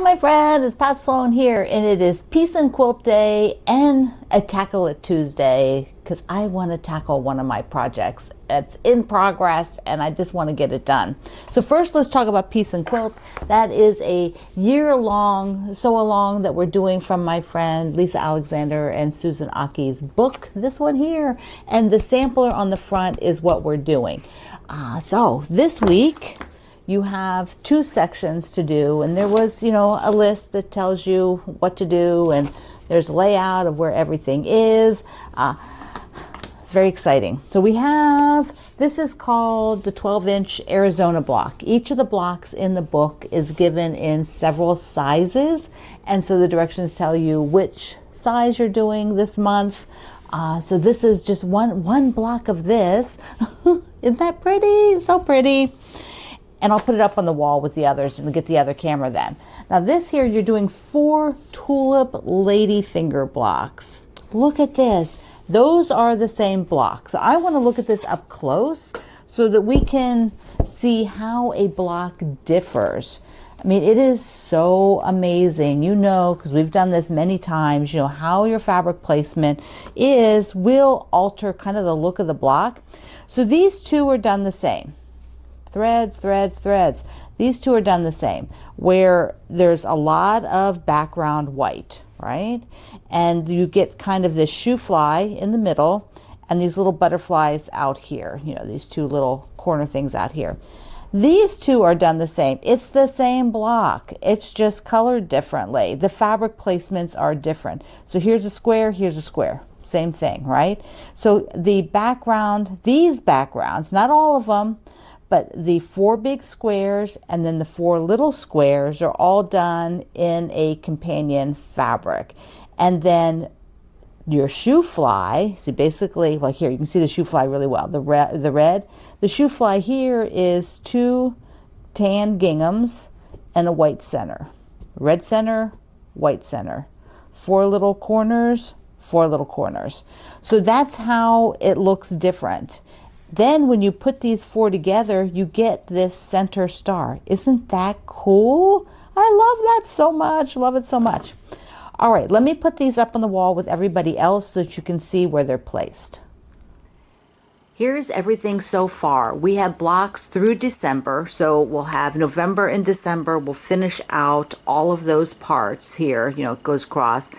my friend, it's Pat Sloan here, and it is Peace and Quilt Day and a Tackle It Tuesday because I want to tackle one of my projects. It's in progress and I just want to get it done. So first let's talk about Peace and Quilt. That is a year-long sew-along that we're doing from my friend Lisa Alexander and Susan Aki's book, this one here, and the sampler on the front is what we're doing. So this week you have 2 sections to do, and there was, a list that tells you what to do, and there's a layout of where everything is. It's very exciting. So we have, this is called the 12-inch Arizona block. Each of the blocks in the book is given in several sizes, and so the directions tell you which size you're doing this month. So this is just one block of this. Isn't that pretty? So pretty. And I'll put it up on the wall with the others and get the other camera then. Now this here, you're doing 4 tulip ladyfinger blocks. Look at this. Those are the same block. So I want to look at this up close so that we can see how a block differs. I mean, it is so amazing, because we've done this many times, how your fabric placement will alter kind of the look of the block. So these 2 are done the same. Threads, threads, threads. These 2 are done the same, where there's a lot of background white, right? And you get kind of this shoe fly in the middle and these little butterflies out here, these 2 little corner things out here. These 2 are done the same. It's the same block. It's just colored differently. The fabric placements are different. So here's a square, here's a square. Same thing, right? So the background, these backgrounds, not all of them, but the 4 big squares and then the 4 little squares are all done in a companion fabric. And then your shoe fly, so basically, well, here you can see the shoe fly really well. The red, the shoe fly here is 2 tan ginghams and a white center. Red center, white center. 4 little corners, 4 little corners. So that's how it looks different. Then when you put these 4 together, you get this center star. Isn't that cool? I love that so much. Love it so much. All right, let me put these up on the wall with everybody else so that you can see where they're placed. Here's everything so far. We have blocks through December, so we'll have November and December. We'll finish out all of those parts here, it goes across.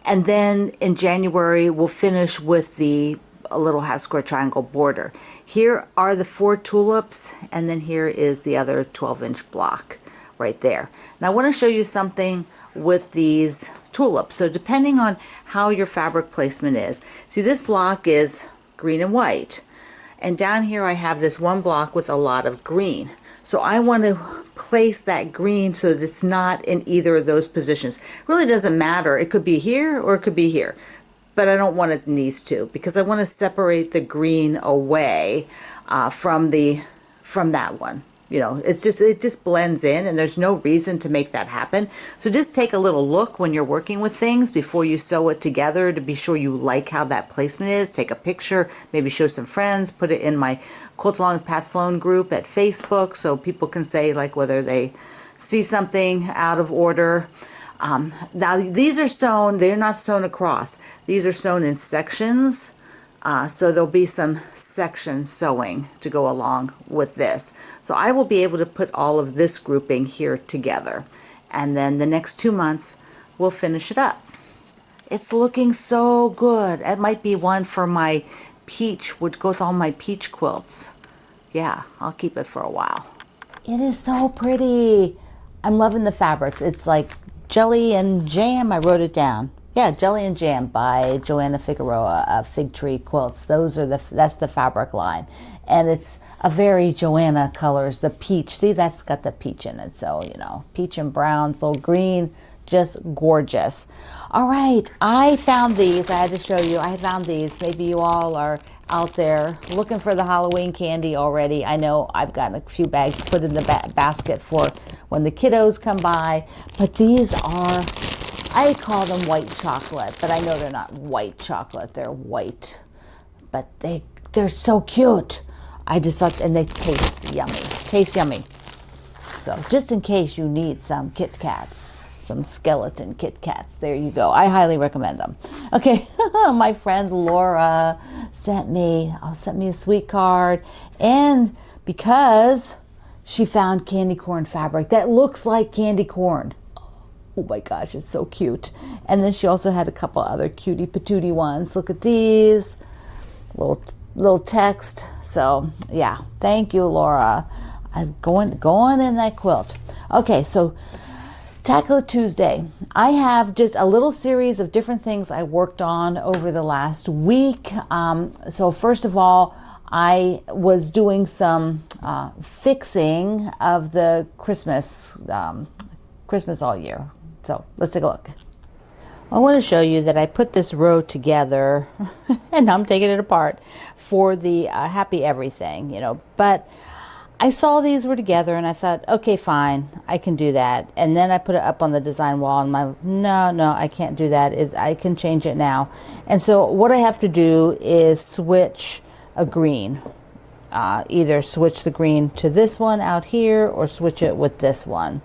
And then in January, we'll finish with a little half square triangle border. Here are the 4 tulips, and then here is the other 12-inch block right there. Now I want to show you something with these tulips. So depending on how your fabric placement is, see, this block is green and white, and down here I have this one block with a lot of green. So I want to place that green so that it's not in either of those positions. It really doesn't matter. It could be here or it could be here. But I don't want it in these 2 because I want to separate the green away from that one. It just blends in, and there's no reason to make that happen. So just take a little look when you're working with things before you sew it together to be sure you like how that placement is. Take a picture, maybe show some friends, put it in my Quilt Along with Pat Sloan group at Facebook so people can say whether they see something out of order. Now these are sewn, they're not sewn across. These are sewn in sections, so there'll be some section sewing to go along with this. So I will be able to put all of this grouping here together, and then the next 2 months we'll finish it up. It's looking so good. It might be one for my peach, would go with all my peach quilts. Yeah, I'll keep it for a while. It is so pretty. I'm loving the fabrics. It's like Jelly and Jam, I wrote it down. Yeah, Jelly and Jam by Joanna Figueroa of Fig Tree Quilts. That's the fabric line. And it's a very Joanna colors, the peach. See, that's got the peach in it. So, peach and brown, little green, just gorgeous. All right, I found these. I had to show you. I found these. Maybe you all are out there looking for the Halloween candy already. I know I've gotten a few bags put in the basket for when the kiddos come by. But these are, I call them white chocolate, but I know they're not white chocolate. They're white, but they're so cute. I just thought, and they taste yummy. Taste yummy. So just in case you need some Kit Kats. some skeleton Kit Kats. There you go. I highly recommend them. Okay, my friend Laura sent me a sweet card, and because she found candy corn fabric that looks like candy corn. Oh my gosh, it's so cute. And then she also had a couple other cutie patootie ones. Look at these. Little text. So yeah, thank you, Laura. I'm going in that quilt. Okay, so Tackle It Tuesday. I have just a little series of different things I worked on over the last week. So first of all, I was doing some fixing of the Christmas all year. So let's take a look. I want to show you that I put this row together and I'm taking it apart for the Happy Everything, but I saw these were together and I thought, okay, fine, I can do that. And then I put it up on the design wall and no, I can't do that. I can change it now. And so what I have to do is switch a green. Either switch the green to this one out here or switch it with this one.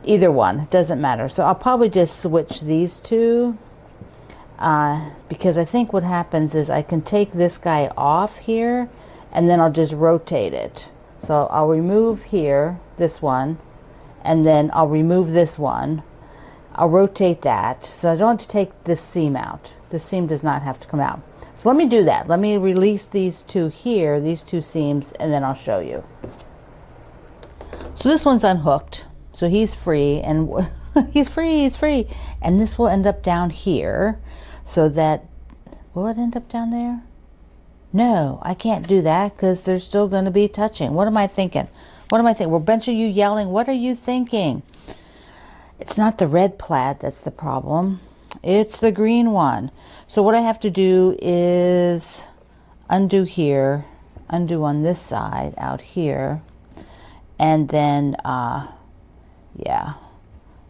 Either one, doesn't matter. So I'll probably just switch these two because I think what happens is I can take this guy off here and then I'll just rotate it. So I'll remove here, this one, and then I'll remove this one. I'll rotate that so I don't have to take this seam out. This seam does not have to come out. So let me do that. Let me release these two here, these two seams, and then I'll show you. So this one's unhooked. So he's free, and he's free. And this will end up down here, so that, will it end up down there? No, I can't do that because they're still going to be touching. What am I thinking? Well, a bunch of you yelling, what are you thinking? It's not the red plaid that's the problem. It's the green one. So what I have to do is undo here, undo on this side out here, and then yeah,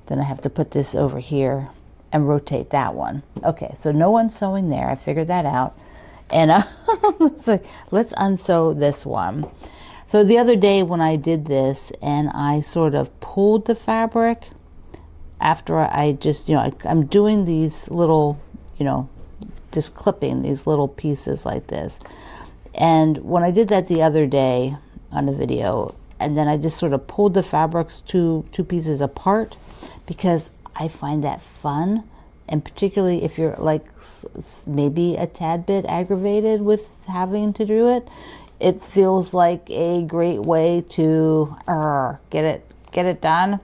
then I have to put this over here and rotate that one. Okay, so no one's sewing there. I figured that out. And so let's unsew this one. So the other day when I did this and I sort of pulled the fabric after I just, I'm doing these little, just clipping these little pieces like this. And when I did that the other day on the video, and then I just sort of pulled the fabrics two pieces apart because I find that fun. And particularly if you're like maybe a tad bit aggravated with having to do it, it feels like a great way to get it done.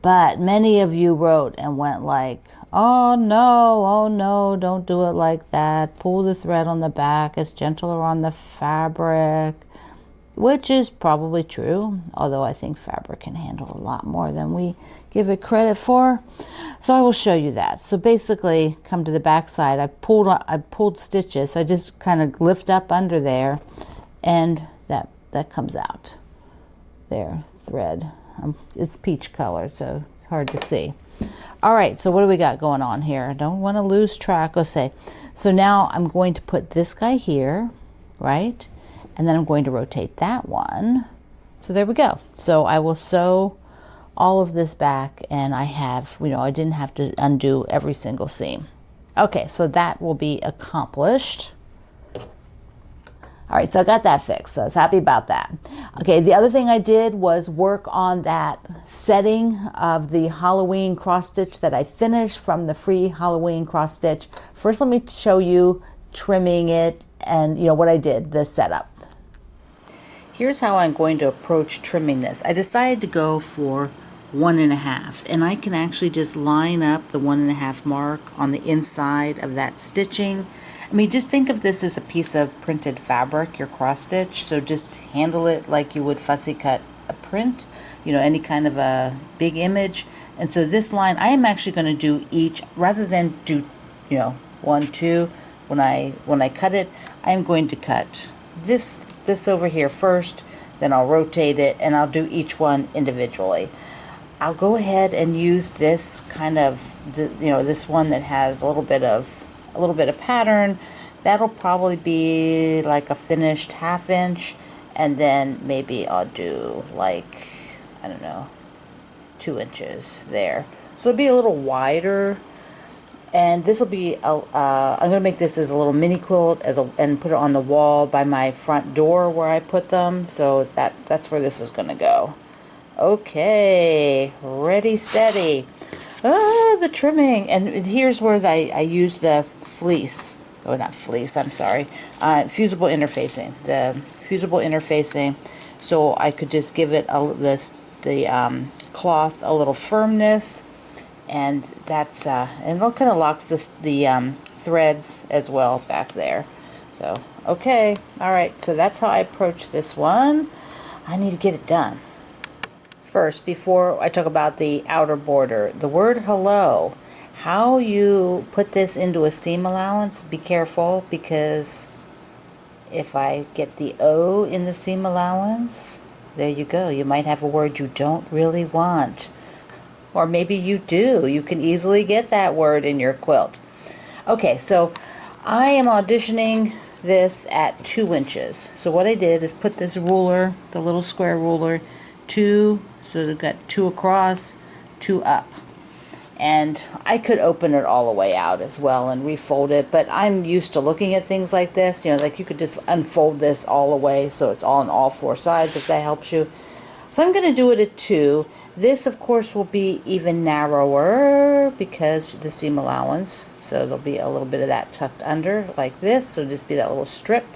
But many of you wrote and went like, oh no, don't do it like that. Pull the thread on the back. It's gentler on the fabric. Which is probably true, although I think fabric can handle a lot more than we give it credit for. So I will show you that. So basically, come to the back side, I pulled stitches. I just kind of lift up under there, and that comes out. There, thread. It's peach color, so it's hard to see. All right, so what do we got going on here? I don't want to lose track. Let's say, so now I'm going to put this guy here, right? And then I'm going to rotate that one. So there we go. So I will sew all of this back, and I have, I didn't have to undo every single seam. Okay, so that will be accomplished. All right, so I got that fixed, so I was happy about that. Okay, the other thing I did was work on that setting of the Halloween cross stitch that I finished from the free Halloween cross stitch. First, let me show you trimming it and what I did, the setup. Here's how I'm going to approach trimming this. I decided to go for 1.5, and I can actually just line up the 1.5 mark on the inside of that stitching. I mean, just think of this as a piece of printed fabric, your cross stitch, so just handle it like you would fussy cut a print, any kind of a big image. And so this line, I am actually going to do each, rather than do, 1, 2, when I cut it, I am going to cut this over here first, then I'll rotate it, and I'll do each one individually. I'll go ahead and use this kind of, this one that has a little bit of pattern. That'll probably be like a finished 1/2 inch, and then maybe I'll do like, I don't know, 2 inches there. So it'll be a little wider, and this will be I'm going to make this as a little mini quilt and put it on the wall by my front door where I put them. So that's where this is going to go. Okay, ready, steady. The trimming, and here's where I use the fleece. Oh, not fleece, I'm sorry. Fusible interfacing. The fusible interfacing, so I could just give it the cloth a little firmness, and that's and it kind of locks the threads as well back there. So okay, all right. So that's how I approach this one. I need to get it done. First, before I talk about the outer border, the word hello, how you put this into a seam allowance, be careful, because if I get the O in the seam allowance, there you go. You might have a word you don't really want. Or maybe you do. You can easily get that word in your quilt. Okay, so I am auditioning this at 2 inches. So what I did is put this ruler, the little square ruler, so they've got 2 across, 2 up. And I could open it all the way out as well and refold it, but I'm used to looking at things like this. You know, like you could just unfold this all the way so it's all on all 4 sides, if that helps you. So I'm going to do it at 2. This, of course, will be even narrower because the seam allowance. So there'll be a little bit of that tucked under like this. So just be that little strip.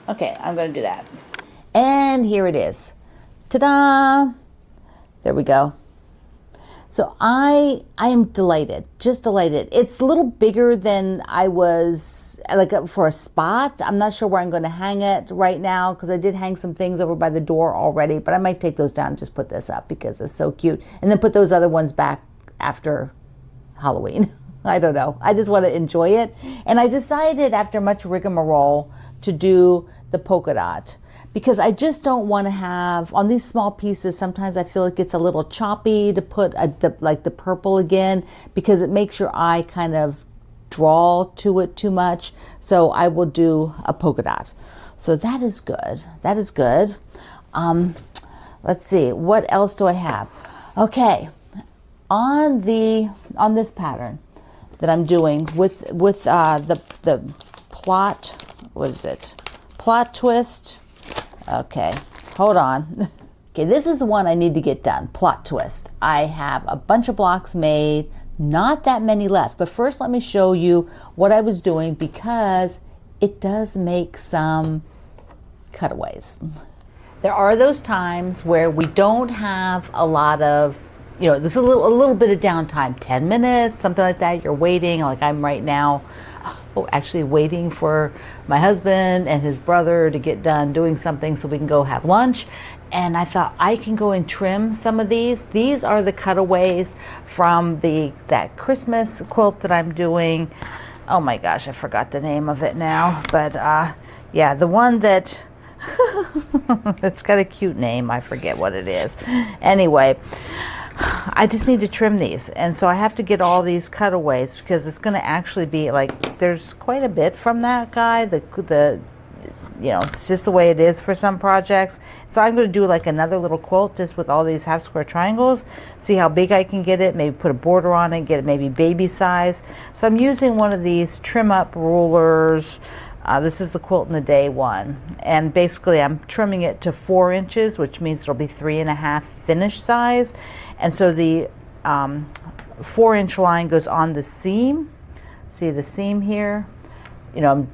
Okay, I'm going to do that. And here it is. Ta-da! There we go. So I am delighted, just delighted. It's a little bigger than I was, like for a spot. I'm not sure where I'm going to hang it right now because I did hang some things over by the door already, but I might take those down and just put this up because it's so cute. And then put those other ones back after Halloween. I don't know. I just want to enjoy it. And I decided after much rigmarole to do the polka dot, because I just don't want to have, on these small pieces, sometimes I feel it gets a little choppy to put like the purple again, because it makes your eye kind of draw to it too much. So I will do a polka dot. So that is good. That is good. Let's see, what else do I have? Okay, on this pattern that I'm doing with the plot, what is it? Plot twist. Okay, hold on. Okay, this is the one I need to get done, plot twist. I have a bunch of blocks made, not that many left, but first let me show you what I was doing because it does make some cutaways. There are those times where we don't have a lot of, you know, there's a little bit of downtime, 10 minutes, something like that. You're waiting, like I'm right now. Actually waiting for my husband and his brother to get done doing something so we can go have lunch. And I thought I can go and trim some of these. These are the cutaways from that Christmas quilt that I'm doing. Oh my gosh, I forgot the name of it now. But yeah, the one that it's got a cute name. I forget what it is. Anyway, I just need to trim these, and so I have to get all these cutaways because it's going to actually be like there's quite a bit from that guy. You know, it's just the way it is for some projects. So I'm going to do like another little quilt just with all these half square triangles, see how big I can get it, maybe put a border on it, get it maybe baby size. So I'm using one of these trim up rulers. This is the Quilt in a Day one, and basically I'm trimming it to 4 inches, which means it'll be 3.5 finished size. And so the 4-inch line goes on the seam. See the seam here? You know,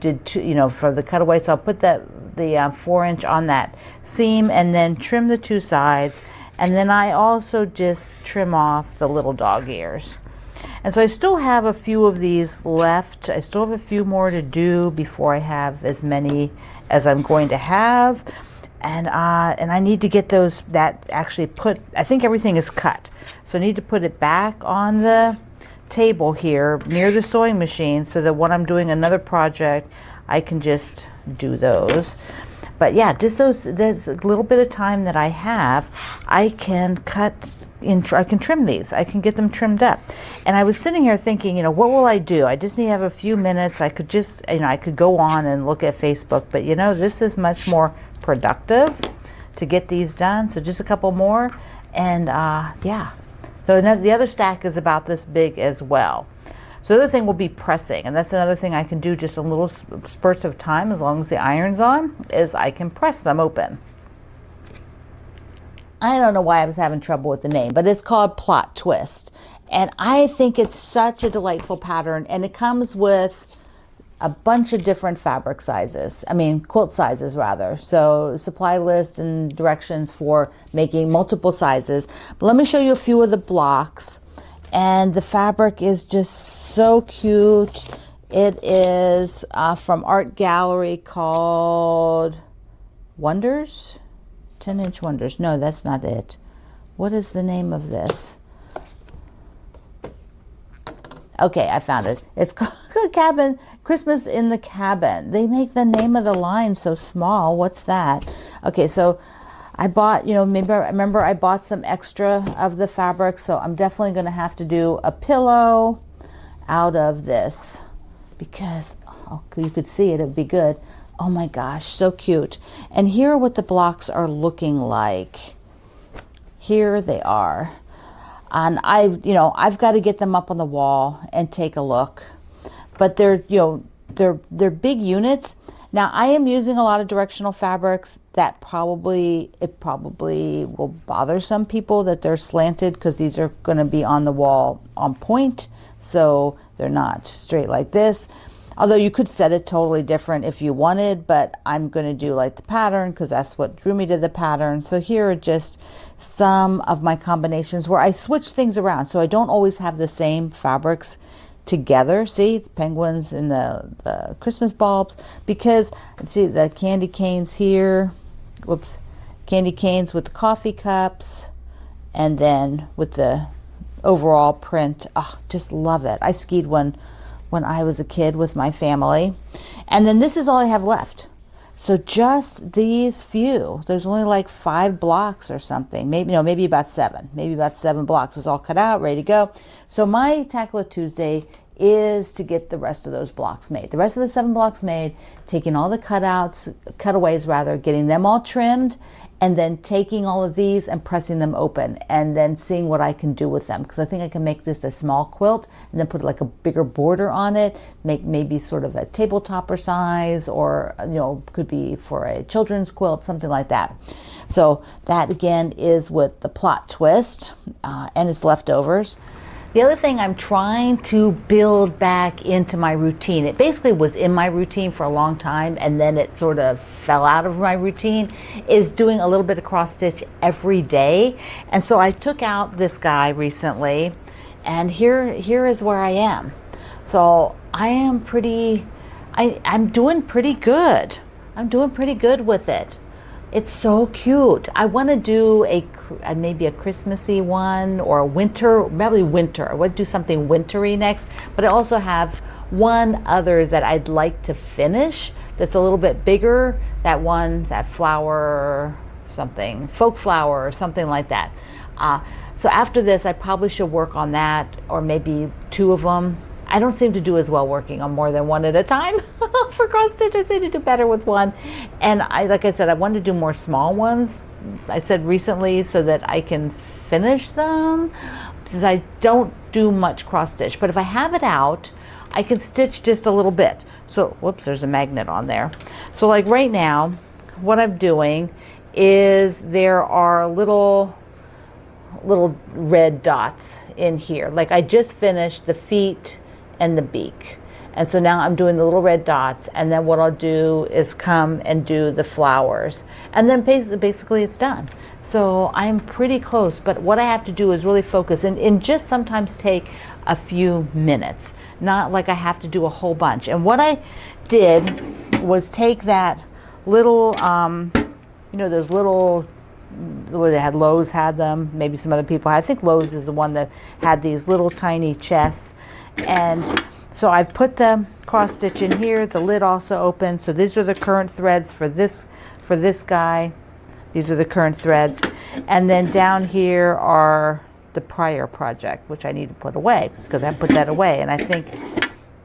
for the cutaway, so I'll put the 4-inch on that seam and then trim the 2 sides. And then I also just trim off the little dog ears. And so I still have a few of these left. I still have a few more to do before I have as many as I'm going to have. And I need to get those that actually I think everything is cut. So I need to put it back on the table here near the sewing machine so that when I'm doing another project, I can just do those. But yeah, just there's a little bit of time that I have, I can I can trim these. I can get them trimmed up. And I was sitting here thinking, you know, what will I do? I just need to have a few minutes. I could just, you know, I could go on and look at Facebook, but you know, this is much more productive to get these done. So just a couple more, and yeah, So the other stack is about this big as well. So the other thing will be pressing, and that's another thing I can do just in little spurts of time as long as the iron's on, is I can press them open. I don't know why I was having trouble with the name, but it's called Plot Twist. And I think it's such a delightful pattern, and it comes with a bunch of different fabric sizes. I mean, quilt sizes rather. So supply list and directions for making multiple sizes. But let me show you a few of the blocks. And the fabric is just so cute. It is from Art Gallery called Wonders? 10-inch Wonders. No, that's not it. What is the name of this? Okay, I found it. It's called Cabin, Christmas in the Cabin. They make the name of the line so small. What's that? Okay, so I bought, maybe I remember I bought some extra of the fabric, so I'm definitely going to have to do a pillow out of this because you could see it would be good. Oh my gosh, so cute. And here are what the blocks are looking like. Here they are. And I've got to get them up on the wall and take a look. But they're big units. Now I am using a lot of directional fabrics that probably will bother some people that they're slanted because these are going to be on the wall on point. So they're not straight like this. Although you could set it totally different if you wanted, but I'm going to do like the pattern because that's what drew me to the pattern. So here are just some of my combinations where I switch things around. So I don't always have the same fabrics together. See, the penguins and the Christmas bulbs, because see the candy canes here. Whoops. Candy canes with the coffee cups and then with the overall print. Oh, just love it. I skied one when I was a kid with my family. And then this is all I have left. So just these few. There's only like 5 blocks or something. Maybe about 7. Maybe about 7 blocks. It's all cut out, ready to go. So my Tackle It Tuesday is to get the rest of those blocks made. The rest of the 7 blocks made, taking all the cutaways rather, getting them all trimmed, and then taking all of these and pressing them open and then seeing what I can do with them. Because I think I can make this a small quilt and then put like a bigger border on it, make maybe sort of a tabletopper size, or could be for a children's quilt, something like that. So that again is with the Plot Twist and its leftovers. The other thing I'm trying to build back into my routine, it basically was in my routine for a long time and then it sort of fell out of my routine, is doing a little bit of cross stitch every day. And so I took out this guy recently, and here is where I am. So I'm doing pretty good. I'm doing pretty good with it. It's so cute. I want to do maybe a Christmassy one, or a winter, probably winter. I want to do something wintry next, but I also have one other that I'd like to finish that's a little bit bigger. That flower, something, folk flower or something like that. So after this, I probably should work on that, or maybe 2 of them. I don't seem to do as well working on more than one at a time. For cross stitch, I seem to do better with one. And like I said, I wanted to do more small ones. I said recently so that I can finish them, because I don't do much cross stitch. But if I have it out, I can stitch just a little bit. So, whoops, there's a magnet on there. So like right now, what I'm doing is there are little red dots in here. Like I just finished the feet and the beak. And so now I'm doing the little red dots, and then what I'll do is come and do the flowers. And then basically it's done. So I'm pretty close, but what I have to do is really focus and just sometimes take a few minutes. Not like I have to do a whole bunch. And what I did was take that little, those little, they had Lowe's had them, maybe some other people. I think Lowe's is the one that had these little tiny chests. And so I've put the cross stitch in here, the lid also open. So these are the current threads for this guy. These are the current threads. And then down here are the prior project, which I need to put away because I put that away. And I think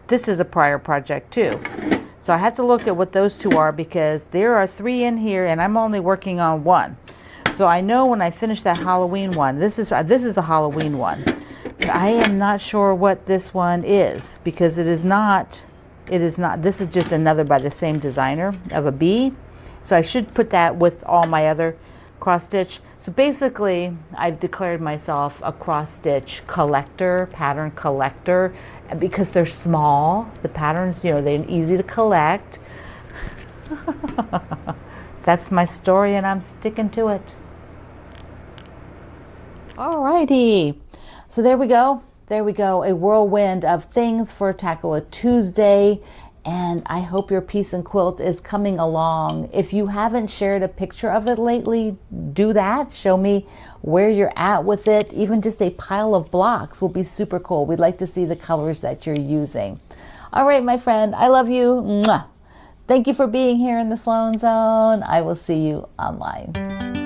this is a prior project too. So I have to look at what those 2 are, because there are 3 in here and I'm only working on 1. So I know when I finish that Halloween one, this is the Halloween one. But I am not sure what this one is, because it is not, this is just another by the same designer of a bee. So I should put that with all my other cross stitch. So basically, I've declared myself a cross stitch collector, pattern collector, because they're small. The patterns, you know, they're easy to collect. That's my story, and I'm sticking to it. Alrighty, so there we go. There we go, a whirlwind of things for Tackle It Tuesday. And I hope your piece and quilt is coming along. If you haven't shared a picture of it lately, do that. Show me where you're at with it. Even just a pile of blocks will be super cool. We'd like to see the colors that you're using. All right, my friend, I love you. Mwah. Thank you for being here in the Sloan Zone. I will see you online.